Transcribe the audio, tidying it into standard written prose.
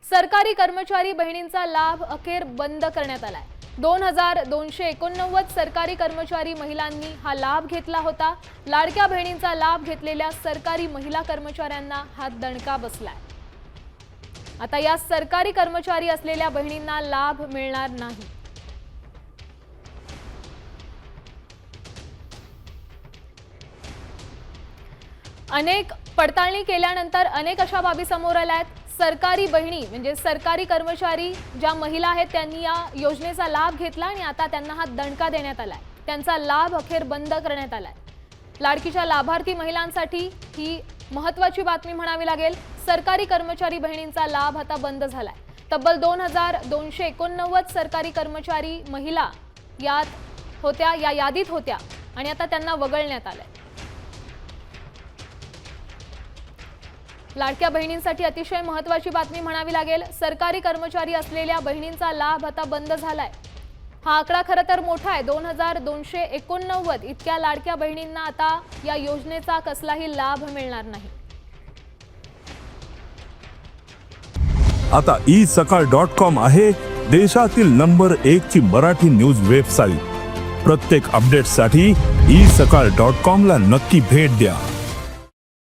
सरकारी कर्मचारी बहिणींचा लाभ अखेर बंद करण्यात आलाय। 2289 सरकारी कर्मचारी महिलांनी हा लाभ घेतला होता। लाडक्या बहिणींचा लाभ घेतलेल्या सरकारी महिला कर्मचाऱ्यांना हा दणका बसलाय। आता या सरकारी कर्मचारी असलेल्या बहिणींना लाभ मिळणार नाही। अनेक पडताळणी केल्यानंतर अनेक अशा बाबी समोर आल्या आहेत। सरकारी बहिणी म्हणजे सरकारी कर्मचारी ज्या महिला आहेत त्यांनी या योजनेचा लाभ घेतला आणि आता त्यांना हा दणका देण्यात आलाय। त्यांचा लाभ अखेर बंद करण्यात आलाय। लाडकीच्या लाभार्थी महिलांसाठी ही महत्त्वाची बातमी म्हणावी लागेल। सरकारी कर्मचारी बहिणींचा लाभ आता बंद झालाय। तब्बल 2289 सरकारी कर्मचारी महिला यात होत्या, या यादीत होत्या आणि आता त्यांना वगळण्यात आलंय। लाडक्या बहिणींसाठी अतिशय महत्त्वाची बातमी म्हणावी लागेल। सरकारी कर्मचारी असलेल्या बहिणींचा लाभ आता बंद झालाय। हा आकडा खरं तर मोठा आहे। 2289 इतक्या लाडक्या बहिणींना आता या योजनेचा कसलाही लाभ मिळणार नाही। आता isakal.com आहे देशातील नंबर 1 ची मराठी न्यूज वेबसाईट। प्रत्येक अपडेटसाठी isakal.com ला नक्की भेट द्या।